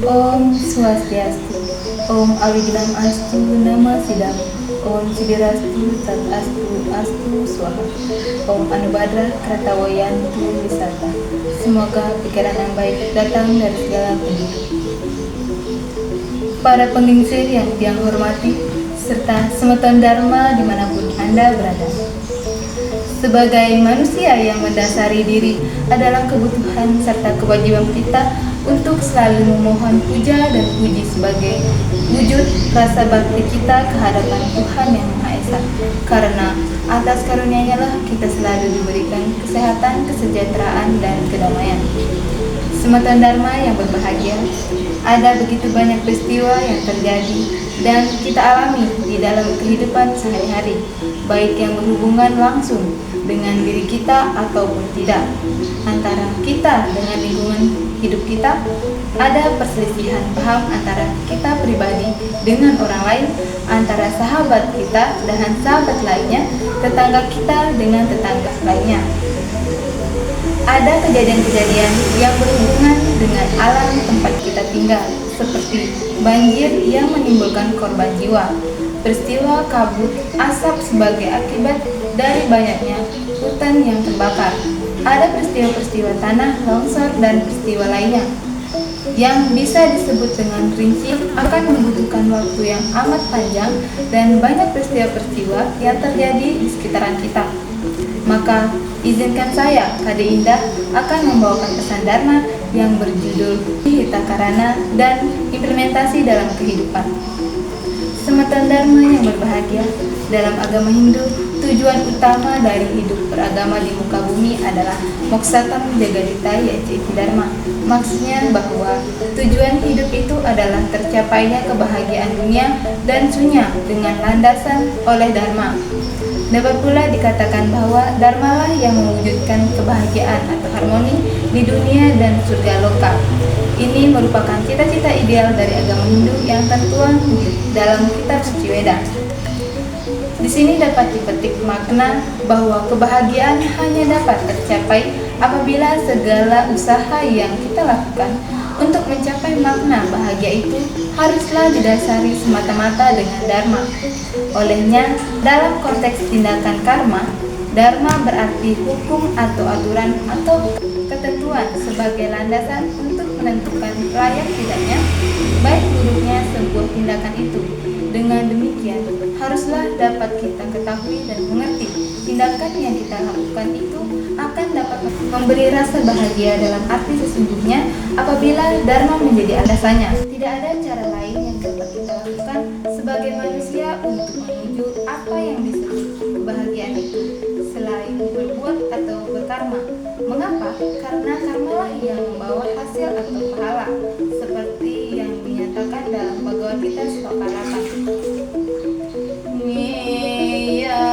Om Swastiastu, Om Awignam Astu Nama Sidam, Om Sidirastu Tat Astu Astu Swaha, Om Anubhadra Kratawayantu Wisata. Semoga pikiran yang baik datang dari segala penjuru. Para pengingsir yang Tiang hormati, serta semeton Dharma dimanapun Anda berada. Sebagai manusia yang mendasari diri adalah kebutuhan serta kewajiban kita untuk selalu memohon puja dan puji sebagai wujud rasa bakti kita kehadapan Tuhan Yang Maha Esa. Karena atas karunia-Nya lah kita selalu diberikan kesehatan, kesejahteraan, dan kedamaian. Semeton Dharma yang berbahagia, ada begitu banyak peristiwa yang terjadi dan kita alami di dalam kehidupan sehari-hari, baik yang berhubungan langsung dengan diri kita ataupun tidak. Antara kita dengan lingkungan hidup kita, ada perselisihan paham antara kita pribadi dengan orang lain, antara sahabat kita dengan sahabat lainnya, tetangga kita dengan tetangga lainnya. Ada kejadian-kejadian yang berhubungan dengan alam tempat kita tinggal, seperti banjir yang menimbulkan korban jiwa, peristiwa kabut asap sebagai akibat dari banyaknya hutan yang terbakar. Ada peristiwa-peristiwa tanah longsor dan peristiwa lainnya yang bisa disebut dengan rinci akan membutuhkan waktu yang amat panjang dan banyak peristiwa-peristiwa yang terjadi di sekitaran kita. Maka izinkan saya, Kade Indah, akan membawakan pesan Dharma yang berjudul Hita Karana dan implementasi dalam kehidupan. Semeton Dharma yang berbahagia, dalam agama Hindu, tujuan utama dari hidup beragama di muka bumi adalah Mokshatam Jagadita, yaitu Dharma. Maksudnya bahwa tujuan hidup itu adalah tercapainya kebahagiaan dunia dan sunya dengan landasan oleh Dharma. Dapat pula dikatakan bahwa Dharma lah yang mewujudkan kebahagiaan atau harmoni di dunia dan surga loka. Ini merupakan cita-cita ideal dari agama Hindu yang tertuang dalam kitab suci Weda. Di sini dapat dipetik makna bahwa kebahagiaan hanya dapat tercapai apabila segala usaha yang kita lakukan untuk mencapai makna bahagia itu haruslah didasari semata-mata dengan Dharma. Olehnya, dalam konteks tindakan karma, Dharma berarti hukum atau aturan atau ketentuan sebagai landasan untuk menentukan layak tidaknya, baik buruknya sebuah tindakan itu. Dengan demikian, haruslah dapat kita ketahui dan mengerti tindakan yang kita lakukan itu akan dapat memberi rasa bahagia dalam arti sesungguhnya apabila Dharma menjadi alasannya. Tidak ada cara lain yang dapat kita lakukan sebagai manusia untuk menuju apa yang disebut kebahagiaan itu selain berbuat atau berkarma. Mengapa? Karena karmalah yang membawa hasil atau pahala, seperti yang dinyatakan dalam Bhagavad Gita sloka 8. Niyata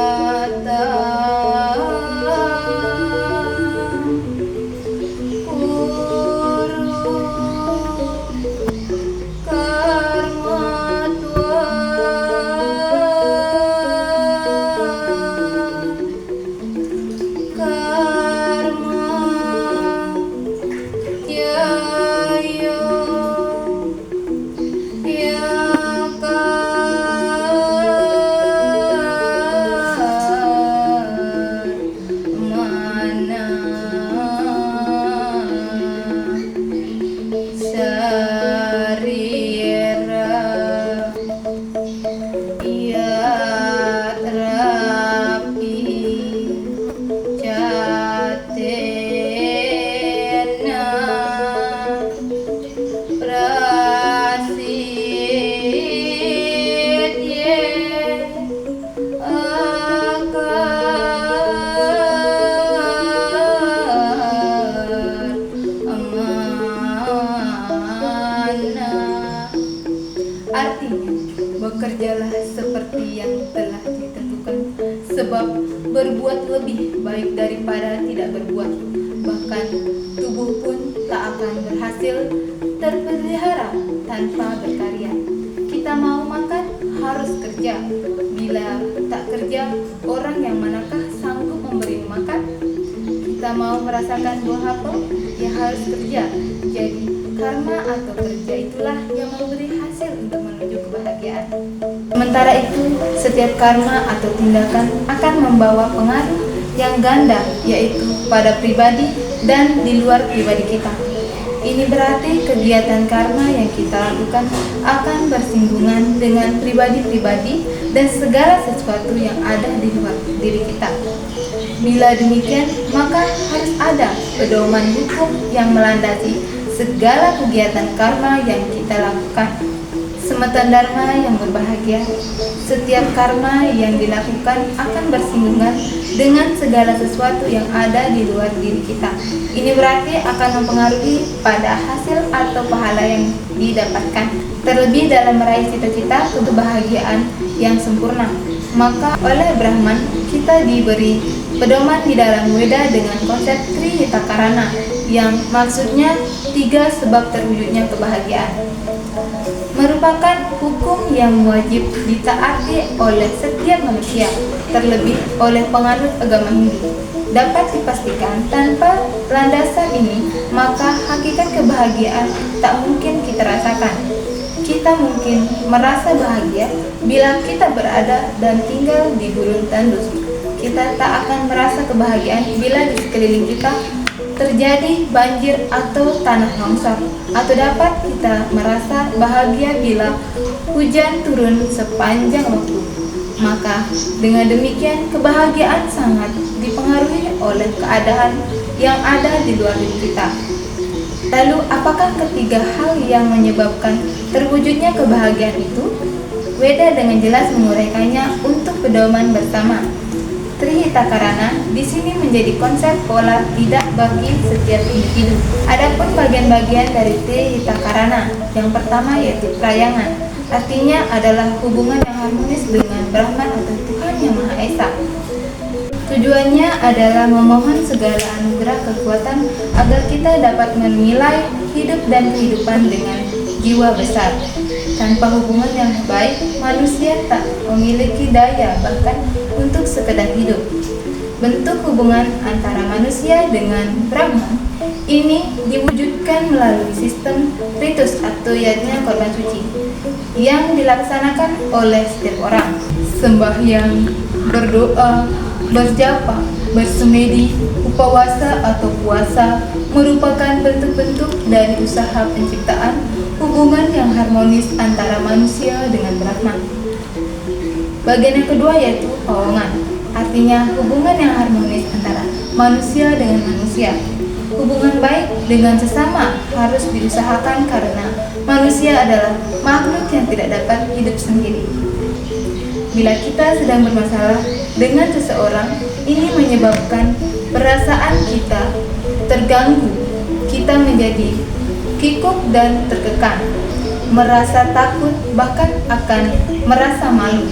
bekerjalah seperti yang telah ditentukan, sebab berbuat lebih baik daripada tidak berbuat. Bahkan tubuh pun tak akan berhasil terpelihara tanpa berkarya. Kita mau makan harus kerja. Bila tak kerja, orang yang manakah sanggup memberi makan? Kita kita mau merasakan buah apel, ya harus kerja. Jadi, karma atau kerja itulah yang memberi hasil untuk menuju kebahagiaan. Sementara itu, setiap karma atau tindakan akan membawa pengaruh yang ganda, yaitu pada pribadi dan di luar pribadi kita. Ini berarti kegiatan karma yang kita lakukan akan bersinggungan dengan pribadi-pribadi dan segala sesuatu yang ada di luar diri kita. Bila demikian, maka harus ada pedoman hukum yang melandasi segala kegiatan karma yang kita lakukan. Semeton Dharma yang berbahagia, setiap karma yang dilakukan akan bersinggungan dengan segala sesuatu yang ada di luar diri kita. Ini berarti akan mempengaruhi pada hasil atau pahala yang didapatkan. Terlebih dalam meraih cita-cita kebahagiaan yang sempurna. Maka oleh Brahman kita diberi pedoman di dalam Weda dengan konsep Trihitakarana, yang maksudnya 3 sebab terwujudnya kebahagiaan. Merupakan hukum yang wajib ditaati oleh setiap manusia, terlebih oleh penganut agama Hindu. Dapat dipastikan tanpa landasan ini, maka hakikat kebahagiaan tak mungkin kita rasakan. Kita mungkin merasa bahagia bila kita berada dan tinggal di gurun tandus. Kita tak akan merasa kebahagiaan bila di sekeliling kita terjadi banjir atau tanah longsor, atau dapat kita merasa bahagia bila hujan turun sepanjang waktu. Maka dengan demikian kebahagiaan sangat dipengaruhi oleh keadaan yang ada di luar diri kita. Lalu apakah ketiga hal yang menyebabkan terwujudnya kebahagiaan itu? Weda dengan jelas menguraikannya untuk pedoman bersama. Trihitakarana di sini menjadi konsep pola tidak bagi setiap individu. Adapun bagian-bagian dari Trihitakarana, yang pertama yaitu prayangan, artinya adalah hubungan yang harmonis dengan Brahman atau Tuhan Yang Maha Esa. Tujuannya adalah memohon segala anugerah kekuatan agar kita dapat menilai hidup dan kehidupan dengan jiwa besar. Tanpa hubungan yang baik, manusia tak memiliki daya bahkan untuk sekedar hidup. Bentuk hubungan antara manusia dengan Brahman ini diwujudkan melalui sistem ritus atau yajna korban suci yang dilaksanakan oleh setiap orang. Sembahyang, berdoa, berjapa, bersemedi, upawasa atau puasa merupakan bentuk-bentuk dari usaha penciptaan hubungan yang harmonis antara manusia dengan Brahman. Bagian yang kedua yaitu pawangan, artinya hubungan yang harmonis antara manusia dengan manusia. Hubungan baik dengan sesama harus diusahakan karena manusia adalah makhluk yang tidak dapat hidup sendiri. Bila kita sedang bermasalah dengan seseorang, ini menyebabkan perasaan kita terganggu, kita menjadi kikuk dan terkekang, merasa takut, bahkan akan merasa malu.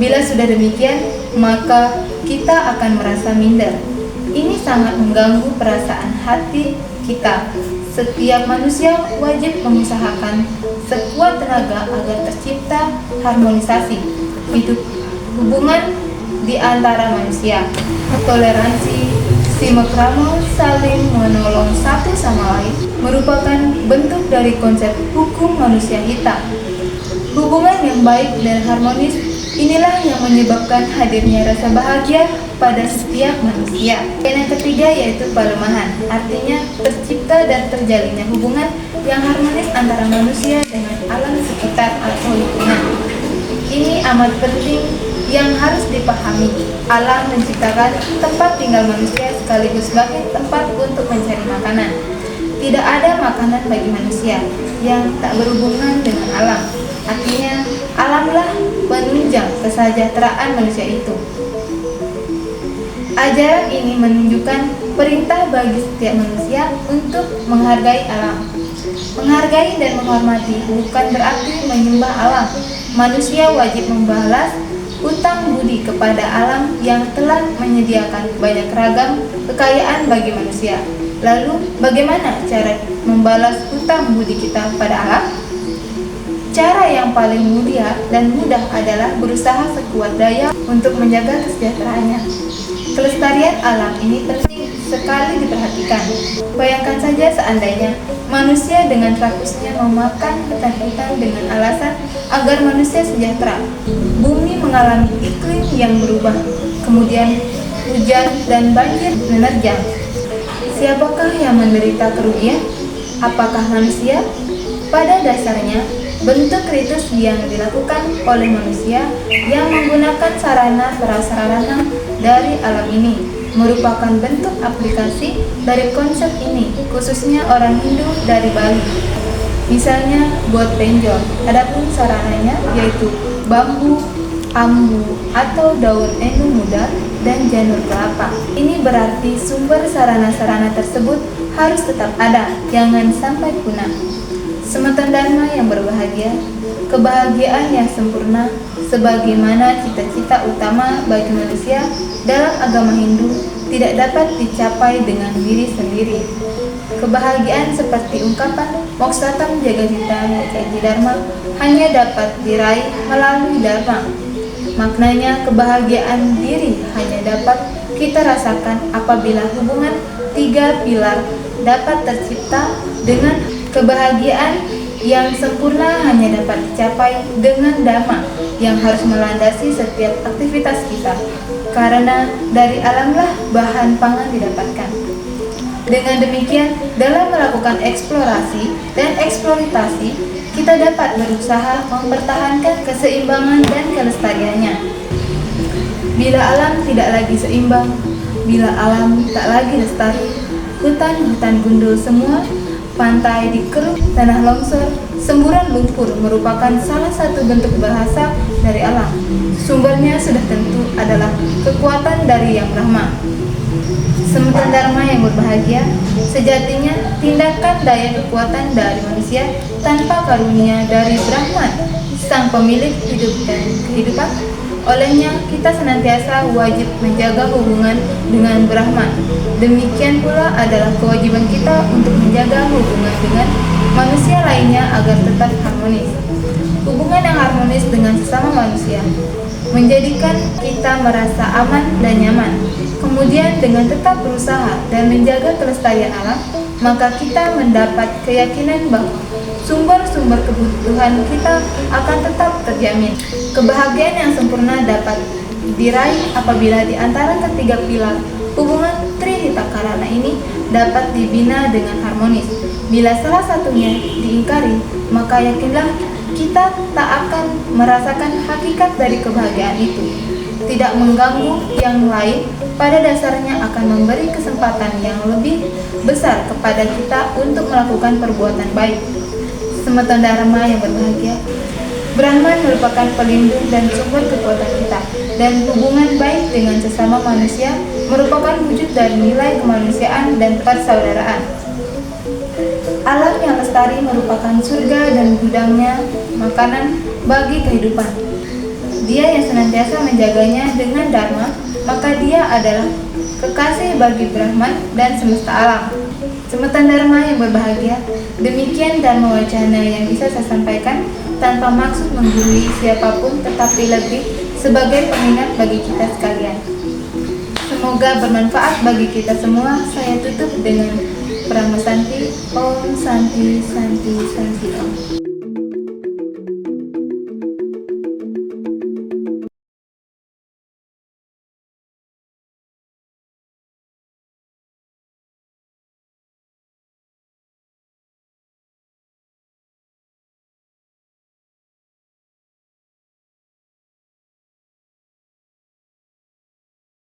Bila sudah demikian, maka kita akan merasa minder. Ini sangat mengganggu perasaan hati kita. Setiap manusia wajib mengusahakan sekuat tenaga agar tercipta harmonisasi hidup hubungan di antara manusia. Toleransi, simakrama, saling menolong satu sama lain merupakan bentuk dari konsep hukum manusia hitam. Hubungan yang baik dan harmonis inilah yang menyebabkan hadirnya rasa bahagia pada setiap manusia. Dan yang ketiga yaitu palemahan, artinya tercipta dan terjalinnya hubungan yang harmonis antara manusia dengan alam sekitar atau lingkungan. Ini amat penting yang harus dipahami. Alam menciptakan tempat tinggal manusia sekaligus sebagai tempat untuk mencari makanan. Tidak ada makanan bagi manusia yang tak berhubungan dengan alam. Artinya, alamlah penunjang kesejahteraan manusia itu. Ajaran ini menunjukkan perintah bagi setiap manusia untuk menghargai alam. Menghargai dan menghormati bukan berarti menyembah alam. Manusia wajib membalas hutang budi kepada alam yang telah menyediakan banyak ragam kekayaan bagi manusia. Lalu, bagaimana cara membalas hutang budi kita pada alam? Cara yang paling mulia dan mudah adalah berusaha sekuat daya untuk menjaga kesejahteraannya. Kelestarian alam ini penting sekali diperhatikan. Bayangkan saja seandainya manusia dengan rakusnya memakan hutan-hutan dengan alasan agar manusia sejahtera. Bumi mengalami iklim yang berubah, kemudian hujan dan banjir menerjang. Siapakah yang menderita kerugian? Apakah manusia? Pada dasarnya, bentuk kritis yang dilakukan oleh manusia yang menggunakan sarana prasarana dari alam ini merupakan bentuk aplikasi dari konsep ini, khususnya orang Hindu dari Bali. Misalnya buat penjor, adapun sarananya yaitu bambu, ambu atau daun enu muda dan janur kelapa. Ini berarti sumber sarana-sarana tersebut harus tetap ada, jangan sampai punah. Semeton Dharma yang berbahagia, kebahagiaan yang sempurna sebagaimana cita-cita utama bagi manusia dalam agama Hindu tidak dapat dicapai dengan diri sendiri. Kebahagiaan seperti ungkapan Moksatam Jagadita Yaitu Dharma hanya dapat diraih melalui Dharma. Maknanya kebahagiaan diri hanya dapat kita rasakan apabila hubungan tiga pilar dapat tercipta. Dengan kebahagiaan yang sempurna hanya dapat dicapai dengan Dhamma yang harus melandasi setiap aktivitas kita, karena dari alamlah bahan pangan didapatkan. Dengan demikian, dalam melakukan eksplorasi dan eksploitasi, kita dapat berusaha mempertahankan keseimbangan dan kelestariannya. Bila alam tidak lagi seimbang, bila alam tak lagi lestari, hutan-hutan gundul semua, pantai dikeruk, tanah longsor, semburan lumpur merupakan salah satu bentuk bahasa dari alam. Sumbernya sudah tentu adalah kekuatan dari Yang Brahma. Semeton Dharma yang berbahagia, sejatinya tindakan daya kekuatan dari manusia tanpa karunia dari Brahman, sang pemilik hidup dan kehidupan. Olehnya kita senantiasa wajib menjaga hubungan dengan Brahman. Demikian pula adalah kewajiban kita untuk menjaga hubungan dengan manusia lainnya agar tetap harmonis. Hubungan yang harmonis dengan sesama manusia menjadikan kita merasa aman dan nyaman. Kemudian dengan tetap berusaha dan menjaga kelestarian alam, maka kita mendapat keyakinan bahwa sumber-sumber kebutuhan kita akan tetap terjamin. Kebahagiaan yang sempurna dapat diraih apabila di antara ketiga pilar hubungan Trihitakarana ini dapat dibina dengan harmonis. Bila salah satunya diingkari, maka yakinlah kita tak akan merasakan hakikat dari kebahagiaan itu. Tidak mengganggu yang lain, pada dasarnya akan memberi kesempatan yang lebih besar kepada kita untuk melakukan perbuatan baik. Semeton Dharma yang berbahagia, Brahman merupakan pelindung dan sumber kekuatan kita, dan hubungan baik dengan sesama manusia merupakan wujud dari nilai kemanusiaan dan persaudaraan. Alam yang lestari merupakan surga dan gudangnya makanan bagi kehidupan. Dia yang senantiasa menjaganya dengan Dharma, maka dia adalah kekasih bagi Brahman dan semesta alam. Semeton Dharma yang berbahagia, demikian Dharma Wacana yang bisa saya sampaikan tanpa maksud menggurui siapapun, tetapi lebih sebagai pengingat bagi kita sekalian. Semoga bermanfaat bagi kita semua. Saya tutup dengan Prama Santi. Om Santi Santi Santi Om.